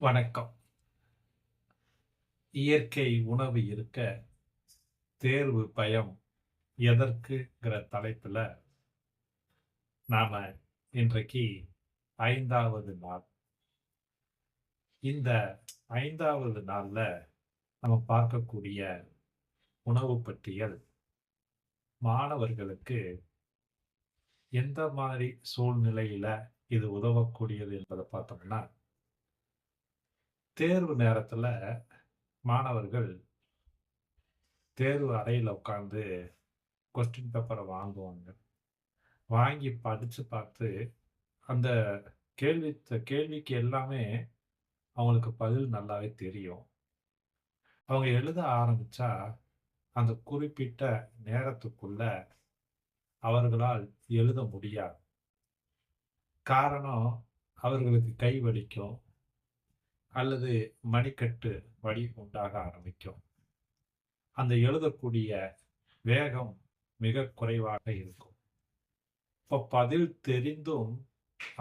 வணக்கம். இயற்கை உணவு இருக்க, தேர்வு பயம் எதற்குங்கிற தலைப்புல நாம இன்றைக்கு 5வது நாள். இந்த 5வது நாள்ல நம்ம பார்க்கக்கூடிய உணவு பட்டியல் மாணவர்களுக்கு எந்த மாரி சூழ்நிலையில இது உதவக்கூடியது என்பத பார்த்தோம்னா, தேர்வு நேரத்துல மாணவர்கள் தேர்வு அறையில உட்கார்ந்து கொஸ்டின் பேப்பர வாங்குவாங்க. வாங்கி படிச்சு பார்த்து, அந்த கேள்விக்கு எல்லாமே அவங்களுக்கு பதில் நல்லாவே தெரியும். அவங்க எழுத ஆரம்பிச்சா, அந்த குறிப்பிட்ட நேரத்துக்குள்ள அவர்களால் எழுத முடியாது. காரணம், அவர்களுக்கு கை வலிக்கும் அல்லது மணிக்கட்டு வலி உண்டாக ஆரம்பிக்கும். அந்த எழுதக்கூடிய வேகம் மிக குறைவாக இருக்கும். இப்போ பதில் தெரிந்தும்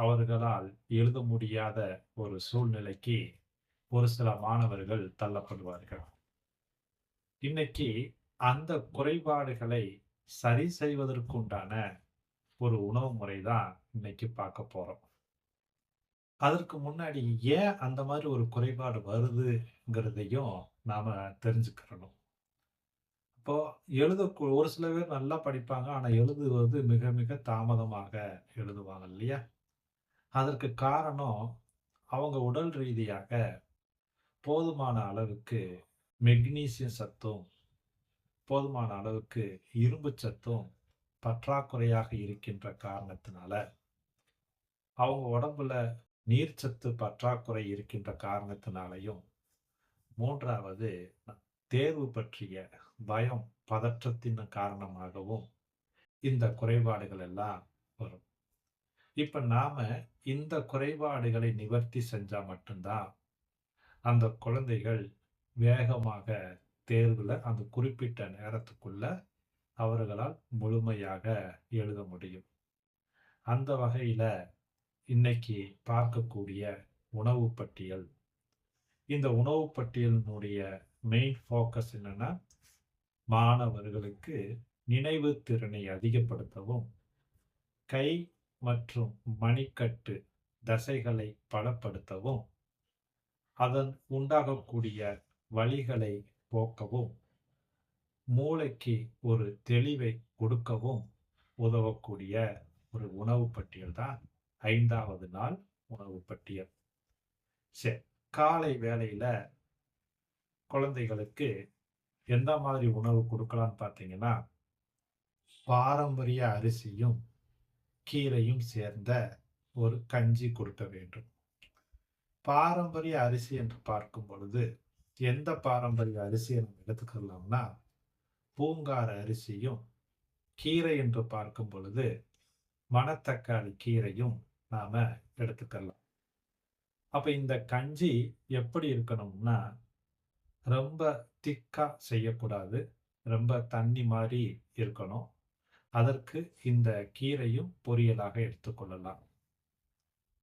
அவர்களால் எழுத முடியாத ஒரு சூழ்நிலைக்கு ஒரு சில மாணவர்கள் தள்ளப்படுவார்கள். இன்னைக்கு அந்த குறைபாடுகளை சரி செய்வதற்குண்டான ஒரு உணவு முறை தான் இன்னைக்கு பார்க்க போறோம். அதற்கு முன்னாடி ஏன் அந்த மாதிரி ஒரு குறைபாடு வருதுங்கிறதையும் நாம தெரிஞ்சுக்கிறணும். இப்போ ஒரு சில பேர் நல்லா படிப்பாங்க. ஆனா எழுதுவது மிக மிக தாமதமாக எழுதுவாங்க இல்லையா? அதற்கு காரணம் அவங்க உடல் ரீதியாக போதுமான அளவுக்கு மெக்னீசியம் சத்தும், போதுமான அளவுக்கு இரும்பு சத்தும் பற்றாக்குறையாக இருக்கின்ற காரணத்தினால, அவங்க உடம்புல நீர்ச்சத்து பற்றாக்குறை இருக்கின்ற காரணத்தினாலையும், 3வது தேர்வு பற்றிய பயம், பதற்றத்தின் காரணமாகவும் இந்த குறைபாடுகள் எல்லாம் வரும். இப்ப நாம இந்த குறைபாடுகளை நிவர்த்தி செஞ்சா மட்டும்தான் அந்த குழந்தைகள் வேகமாக தேர்வுல அந்த குறிப்பிட்ட நேரத்துக்குள்ள அவர்களால் முழுமையாக எழுத முடியும். அந்த வகையில இன்னைக்கு பார்க்கக்கூடிய உணவு பட்டியல், இந்த உணவு பட்டியலினுடைய மெயின் ஃபோக்கஸ் என்னன்னா, மாணவர்களுக்கு நினைவு திறனை அதிகப்படுத்தவும், கை மற்றும் மணிக்கட்டு தசைகளை பலப்படுத்தவும், அதன் உண்டாகக்கூடிய வலிகளை போக்கவும், மூளைக்கு ஒரு தெளிவை கொடுக்கவும் உதவக்கூடிய ஒரு உணவு பட்டியல் தான் 5வது நாள் உணவு பட்டியல். சரி. காலை வேளையில குழந்தைகளுக்கு எந்த மாதிரி உணவு குடுக்கலான்னு பார்த்தீங்கன்னா, பாரம்பரிய அரிசியும், கீரையும் சேர்ந்த ஒரு கஞ்சி கொடுக்க வேண்டும். பாரம்பரிய அரிசி என்று பார்க்கும் பொழுது, எந்த பாரம்பரிய அரிசியை நம்ம எடுத்துக்கலாம்னா, பூங்கார் அரிசியும், கீரை என்று பார்க்கும் பொழுது, மணத்தக்காளி கீரையும் நாம எடுத்துக்கலாம். அப்ப இந்த கஞ்சி எப்படி இருக்கணும்னா, ரொம்ப திக்கா செய்யக்கூடாது. ரொம்ப தண்ணி மாரி இருக்கணும். அதற்கு இந்த கீரையும் பொரியலாக எடுத்துக்கொள்ளலாம்.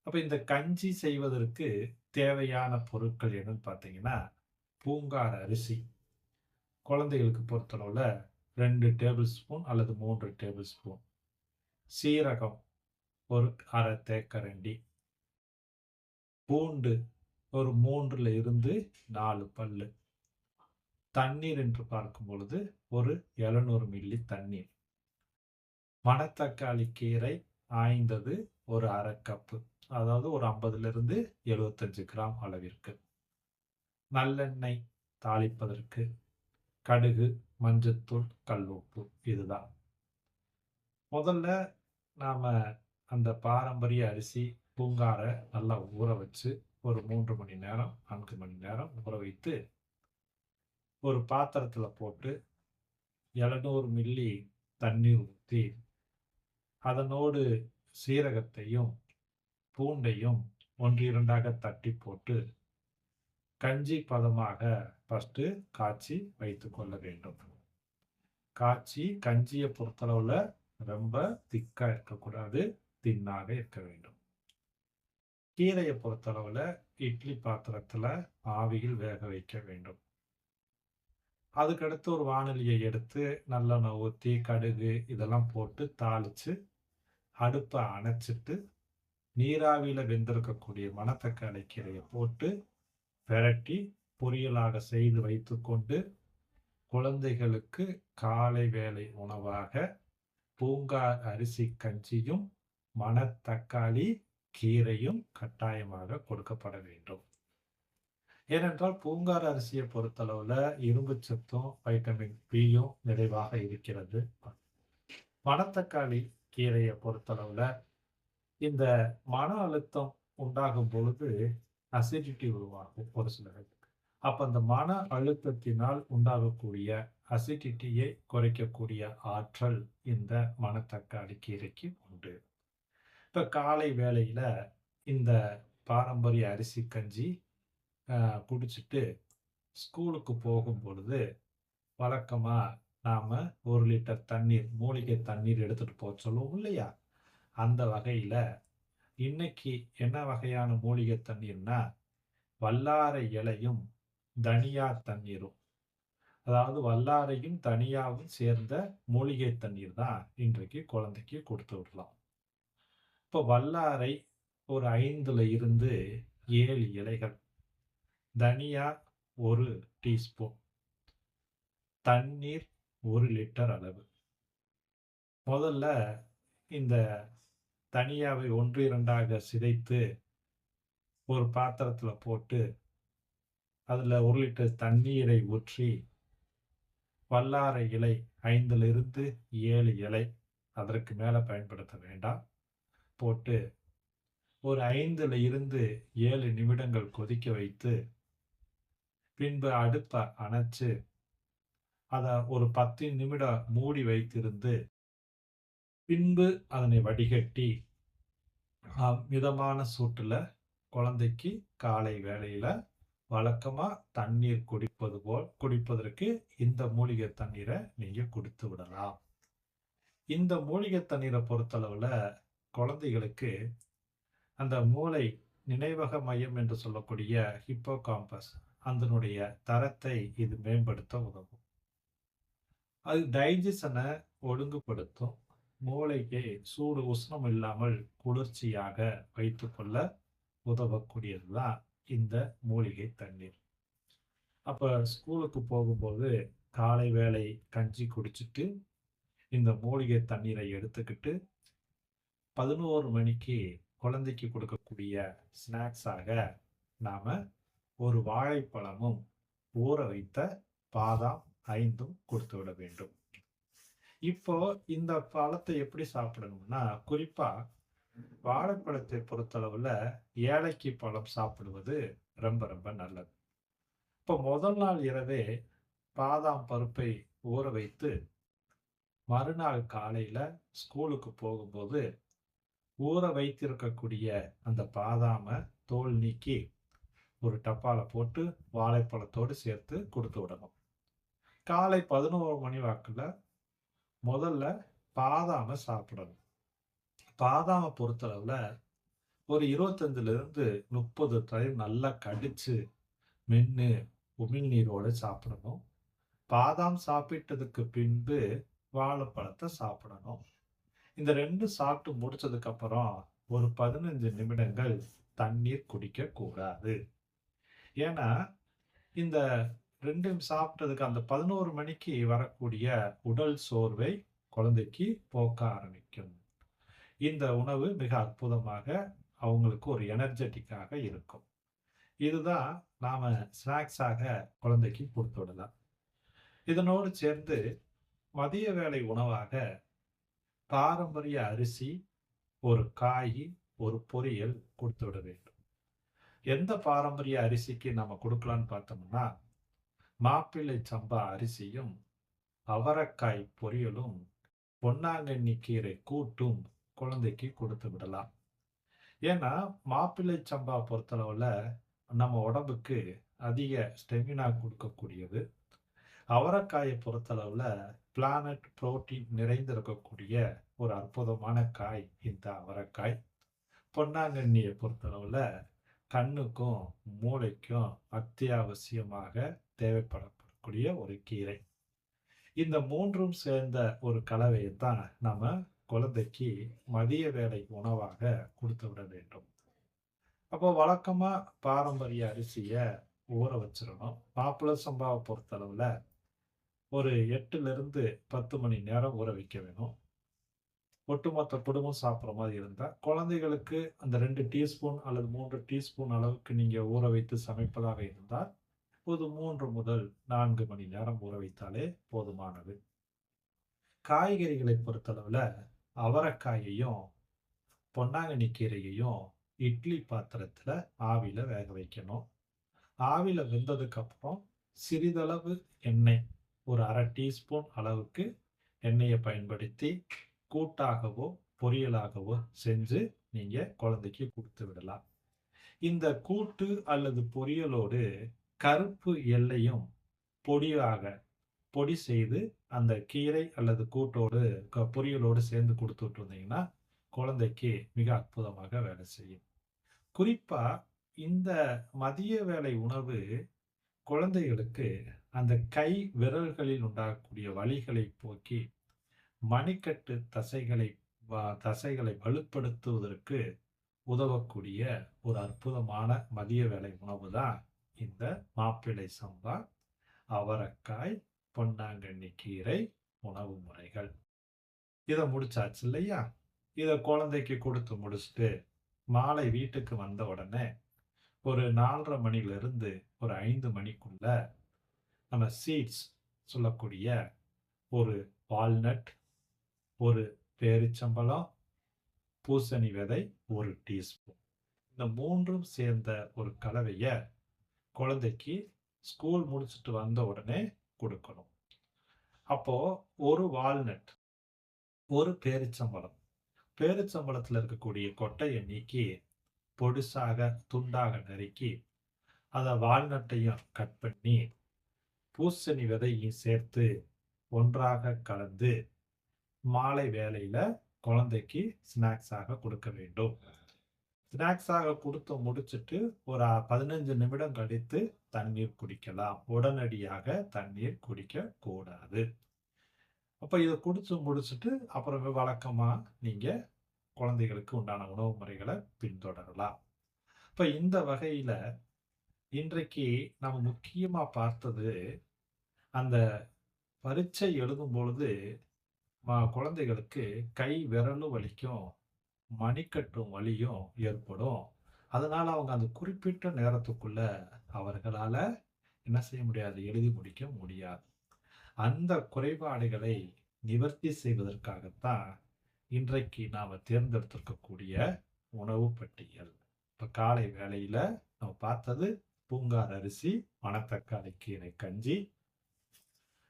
அப்ப இந்த கஞ்சி செய்வதற்கு தேவையான பொருட்கள் என்னன்னு பார்த்தீங்கன்னா, பூங்கார் அரிசி. குழந்தைகளுக்கு பொறுத்தளவுல 2 டேபிள் ஸ்பூன் அல்லது 3 டேபிள் ஸ்பூன். சீரகம் ஒரு 1/2 தேக்கரண்டி. பூண்டு ஒரு 3ல இருந்து 4 பல்லு. தண்ணீர் என்று பார்க்கும் பொழுது ஒரு 700 மில்லி தண்ணீர். மணத்தக்காளி கீரை ஆய்ந்தது ஒரு 1/2 கப்பு. அதாவது ஒரு 50லிருந்து 75 கிராம் அளவிற்கு. நல்லெண்ணெய் தாளிப்பதற்கு, கடுகு, மஞ்சத்தூள், கல் உப்பு இதுதான். முதல்ல நாம அந்த பாரம்பரிய அரிசி பூங்கார நல்லா ஊற வச்சு ஒரு 3 மணி நேரம், 4 மணி நேரம் ஊற வைத்து, ஒரு பாத்திரத்துல போட்டு 700 மில்லி தண்ணீர் ஊத்தி, அதனோடு சீரகத்தையும், பூண்டையும் 1, 2ஆக தட்டி போட்டு, கஞ்சி பதமாக ஃபர்ஸ்ட்டு காய்ச்சி வைத்துக் கொள்ள வேண்டும். காய்ச்சி கஞ்சிய பொறுத்தளவுல ரொம்ப திக்கா இருக்கக்கூடாது. தின்னாக இருக்க வேண்டும். கீரையை பொறுத்தளவுல இட்லி பாத்திரத்துல ஆவியில் வேக வைக்க வேண்டும். அதுக்கடுத்து ஒரு வாணலியை எடுத்து நல்லெண்ணெய் ஊத்தி, கடுகு இதெல்லாம் போட்டு தாளிச்சு, அடுப்ப அணைச்சிட்டு, நீராவியில வெந்திருக்கக்கூடிய மணத்தக்காளி கீரைய போட்டு பெரட்டி, பொரியலாக செய்து வைத்துக்கொண்டு, குழந்தைகளுக்கு காலை வேளை உணவாக பூங்கார் அரிசி கஞ்சியும், மணத்தக்காளி கீரையும் கட்டாயமாக கொடுக்கப்பட வேண்டும். ஏனென்றால் பூங்கார் அரிசியை பொறுத்தளவுல இரும்பு சத்தும், வைட்டமின் பியும் நிறைவாக இருக்கிறது. மணத்தக்காளி கீரையை பொறுத்தளவுல இந்த மன அழுத்தம் உண்டாகும் பொழுது அசிடிட்டி உருவாகும் ஒரு சிலருக்கு. அப்ப அந்த மன அழுத்தத்தினால் உண்டாகக்கூடிய அசிடிட்டியை குறைக்கக்கூடிய ஆற்றல் இந்த மணத்தக்காளி கீரைக்கு உண்டு. இப்ப காலை வேளையில இந்த பாரம்பரிய அரிசி கஞ்சி குடிச்சிட்டு ஸ்கூலுக்கு போகும் பொழுது வழக்கமா நாம 1 லிட்டர் தண்ணீர், மூலிகை தண்ணீர் எடுத்துட்டு போக சொல்லுவோம் இல்லையா? அந்த வகையில இன்னைக்கு என்ன வகையான மூலிகை தண்ணீர்னா, வல்லாரை இலையும், தனியா தண்ணீரும். அதாவது வல்லாரையும், தனியாவும் சேர்ந்த மூலிகை தண்ணீர் தான் இன்றைக்கு குழந்தைக்கு கொடுத்து விடலாம். இப்போ வல்லாரை ஒரு 5ல இருந்து 7 இலைகள், தனியா 1 டீஸ்பூன், தண்ணீர் 1 லிட்டர் அளவு. முதல்ல இந்த தனியாவை 1, 2ஆக சிதைத்து ஒரு பாத்திரத்துல போட்டு, அதுல 1 லிட்டர் தண்ணீரை ஊற்றி, வல்லாரை இலை 5ல இருந்து 7 இலை, அதற்கு மேல பயன்படுத்த வேண்டாம், போட்டு ஒரு 5ல இருந்து 7 நிமிடங்கள் கொதிக்க வைத்து, பின்பு அடுப்ப அணைச்சு, அத ஒரு 10 நிமிடம் மூடி வைத்திருந்து, பின்பு அதனை வடிகட்டி மிதமான சூட்டுல குழந்தைக்கு காலை வேளையில வழக்கமா தண்ணீர் குடிப்பது போல் குடிப்பதற்கு இந்த மூலிகை தண்ணீரை நீங்க குடித்து விடலாம். இந்த மூலிகை தண்ணீரை பொறுத்தளவுல குழந்தைகளுக்கு அந்த மூளை நினைவக மையம் என்று சொல்லக்கூடிய ஹிப்போகாம்பஸ் அதனுடைய தரத்தை இது மேம்படுத்த உதவும். அது டைஜஷனை ஒழுங்குபடுத்தும். மூளைக்கு சூடு உஷ்ணம் இல்லாமல் குளிர்ச்சியாக வைத்துக்கொள்ள உதவக்கூடியதுதான் இந்த மூலிகை தண்ணீர். அப்ப ஸ்கூலுக்கு போகும்போது காலை வேளை கஞ்சி குடிச்சிட்டு இந்த மூலிகை தண்ணீரை எடுத்துக்கிட்டு 11 மணிக்கு குழந்தைக்கு கொடுக்கக்கூடிய ஸ்நாக்ஸாக நாம ஒரு வாழைப்பழமும் ஊற வைத்த பாதாம் 5ம் கொடுத்து விட வேண்டும். இப்போ இந்த பழத்தை எப்படி சாப்பிடணும்னா, குறிப்பா வாழைப்பழத்தை பொறுத்தளவுல ஏலக்கி பழம் சாப்பிடுவது ரொம்ப ரொம்ப நல்லது. இப்போ முதல் நாள் இரவே பாதாம் பருப்பை ஊற வைத்து மறுநாள் காலையில ஸ்கூலுக்கு போகும்போது ஊற வைத்திருக்கக்கூடிய அந்த பாதாம தோல் நீக்கி ஒரு டப்பால போட்டு வாழைப்பழத்தோடு சேர்த்து கொடுத்து விடணும். காலை 11 மணி வாக்குல முதல்ல பாதாம சாப்பிடணும். பாதாம பொறுத்தளவுல ஒரு 25ல இருந்து 30 டைம் நல்லா கடிச்சு மென்னு உமிழ்நீரோட சாப்பிடணும். பாதாம் சாப்பிட்டதுக்கு பின்பு வாழைப்பழத்தை சாப்பிடணும். இந்த 2 சாப்பிட்டு முடிச்சதுக்கு அப்புறம் ஒரு 15 நிமிடங்கள் தண்ணீர் குடிக்க கூடாது. ஏன்னா இந்த 2ம் சாப்பிட்டதுக்கு அந்த 11 மணிக்கு வரக்கூடிய உடல் சோர்வை குழந்தைக்கு போக்க ஆரம்பிக்கும். இந்த உணவு மிக அற்புதமாக அவங்களுக்கு ஒரு எனர்ஜெட்டிக்காக இருக்கும். இதுதான் நாம ஸ்நாக்ஸாக குழந்தைக்கு கொடுத்து விடலாம். இதனோடு சேர்ந்து மதிய வேளை உணவாக பாரம்பரிய அரிசி, ஒரு காய், ஒரு பொரியல் கொடுத்து விட வேண்டும். எந்த பாரம்பரிய அரிசிக்கு நம்ம கொடுக்கலான்னு பார்த்தோம்னா, மாப்பிள்ளை சம்பா அரிசியும், அவரைக்காய் பொரியலும், பொன்னாங்கண்ணி கீரை கூட்டும் குழந்தைக்கு கொடுத்து விடலாம். ஏன்னா மாப்பிள்ளை சம்பா பொறுத்தளவுல நம்ம உடம்புக்கு அதிக ஸ்டெமினா கொடுக்கக்கூடியது. அவரைக்காயை பொறுத்தளவுல பிளானட் புரோட்டீன் நிறைந்திருக்கக்கூடிய ஒரு அற்புதமான காய் இந்த அவரைக்காய். பொன்னாங்கண்ணியை பொறுத்தளவுல கண்ணுக்கும் மூளைக்கும் அத்தியாவசியமாக தேவைப்படக்கூடிய ஒரு கீரை. இந்த மூன்றும் சேர்ந்த ஒரு கலவையை தான் நம்ம குழந்தைக்கு மதிய வேளை உணவாக கொடுத்து விட வேண்டும். அப்போ வழக்கமா பாரம்பரிய அரிசிய ஊற வச்சிரணும். மாப்பிள சம்பாவை பொறுத்தளவுல ஒரு 8லிருந்து 10 மணி நேரம் ஊற வைக்க வேணும். ஒட்டுமொத்த குடும்பம் சாப்பிடுற மாதிரி இருந்தா, குழந்தைகளுக்கு அந்த 2 டீஸ்பூன் அல்லது 3 டீஸ்பூன் அளவுக்கு நீங்க ஊற வைத்து சமைப்பதாக இருந்தால், ஒரு 3 முதல் 4 மணி நேரம் ஊற வைத்தாலே போதுமானது. காய்கறிகளை பொறுத்தளவுல அவரைக்காயையும், பொன்னாங்கண்ணி கீரையையும் இட்லி பாத்திரத்துல ஆவியில வேக வைக்கணும். ஆவியில வெந்ததுக்கு அப்புறம் சிறிதளவு எண்ணெய், ஒரு 1/2 டீஸ்பூன் அளவுக்கு எண்ணெயை பயன்படுத்தி கூட்டாகவோ, பொரியலாகவோ செஞ்சு நீங்க குழந்தைக்கு குடுத்து விடலாம். இந்த கூட்டு அல்லது பொரியலோடு கருப்பு எள்ளையும் பொடியாக பொடி செய்து அந்த கீரை அல்லது கூட்டோடு பொரியலோடு சேர்ந்து குடுத்து விட்டுருந்தீங்கன்னா, குழந்தைக்கு மிக அற்புதமாக வேலை செய்யும். குறிப்பா இந்த மதிய வேளை உணவு குழந்தைகளுக்கு அந்த கை விரல்களில் உண்டாகக்கூடிய வலிகளை போக்கி, மணிக்கட்டு தசைகளை வலுப்படுத்துவதற்கு உதவக்கூடிய ஒரு அற்புதமான மதிய வேளை உணவு தான் இந்த மாப்பிள்ளை சம்பா, அவரைக்காய், பொன்னாங்கண்ணி கீரை உணவு முறைகள். இத முடிச்சாச்சு இல்லையா? இத குழந்தைக்கு கொடுத்து முடிச்சுட்டு, மாலை வீட்டுக்கு வந்த உடனே ஒரு 4:30 மணிலிருந்து ஒரு 5 மணிக்குள்ள நம்ம சீட்ஸ் சொல்லக்கூடிய ஒரு வால்நட், ஒரு பேரிச்சம்பழம், பூசணி விதை 1 டீஸ்பூன். இந்த 3ம் சேர்ந்த ஒரு கலவைய குழந்தைக்கு ஸ்கூல் முடிச்சுட்டு வந்த உடனே கொடுக்கணும். அப்போ ஒரு வால்நட், ஒரு பேரிச்சம்பழம், பேரிச்சம்பழத்துல இருக்கக்கூடிய கொட்டையை நீக்கி பொடிசாக துண்டாக நறுக்கி, அத வால்நட்டையும் கட் பண்ணி, பூசணி விதையும் சேர்த்து ஒன்றாக கலந்து மாலை வேளையில குழந்தைக்கு ஸ்நாக்ஸாக கொடுக்க வேண்டும். ஸ்நாக்ஸாக கொடுத்து முடிச்சுட்டு ஒரு 15 நிமிடம் கழித்து தண்ணீர் குடிக்கலாம். உடனடியாக தண்ணீர் குடிக்க கூடாது. அப்ப இத குடிச்சு முடிச்சுட்டு அப்புறமே வழக்கமா நீங்க குழந்தைகளுக்கு உண்டான உணவு முறைகளை பின்தொடரலாம். இப்ப இந்த வகையில இன்றைக்கு நம்ம முக்கியமா பார்த்தது, அந்த பரீட்சை எழுதும் பொழுது குழந்தைகளுக்கு கை விரலும் வலிக்கும், மணிக்கட்டும் வலியும் ஏற்படும். அதனால அவங்க அந்த குறிப்பிட்ட நேரத்துக்குள்ள அவர்களால என்ன செய்ய முடியாது? எழுதி முடிக்க முடியாது. அந்த குறைபாடுகளை நிவர்த்தி செய்வதற்காகத்தான் இன்றைக்கு நாம தேர்ந்தெடுத்திருக்கக்கூடிய உணவு பட்டியல். இப்ப காலை வேளையில நம்ம பார்த்தது பூங்கார் அரிசி, மணத்தக்காளி கீரை கஞ்சி,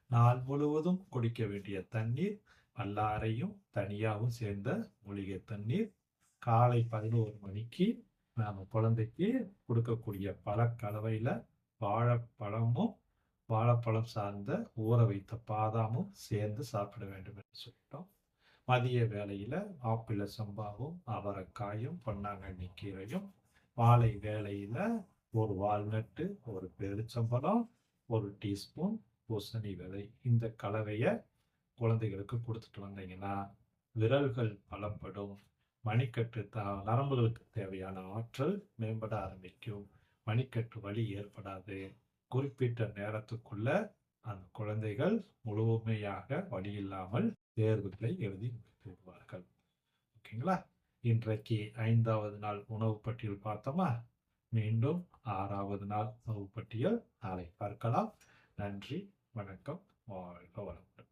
நாள் முழுவதும் குடிக்க வேண்டிய தண்ணீர், வல்லாரையும் தனியாவும் சேர்ந்த மூலிகை தண்ணீர். காலை 11 மணிக்கு நாம குழந்தைக்கு கொடுக்கக்கூடிய பழக்கலவையில வாழைப்பழமும், வாழைப்பழம் சார்ந்த ஊற வைத்த பாதாமும் சேர்ந்து சாப்பிட வேண்டும் என்று சொல்லிட்டோம். மதிய வேளையில ஆப்பிள சம்பாவும், அவரைக்காயும், பொன்னாங்கண்ணி கீரையும், மாலை வேளையில ஒரு வால்நட்டு, ஒரு பேரிச்சம்பழம், 1 டீஸ்பூன் பூசணி விதை. இந்த கலவைய குழந்தைகளுக்கு கொடுத்துட்டு வந்தீங்கன்னா, விரல்கள் பலப்படும், மணிக்கட்டு நரம்புகளுக்கு தேவையான ஆற்றல் மேம்பட ஆரம்பிக்கும், மணிக்கட்டு வலி ஏற்படாது. குறிப்பிட்ட நேரத்துக்குள்ள அந்த குழந்தைகள் முழுமையாக வலி இல்லாமல் தேர்வுகளை எழுதி முடித்து விடுவார்கள். ஓகேங்களா? இன்றைக்கு 5வது நாள் உணவு பட்டியல் பார்த்தோமா? மீண்டும் 6வது நாள் உணவு பட்டியல் நாளை பார்க்கலாம். நன்றி, வணக்கம், வாழ்க வளமுடன்.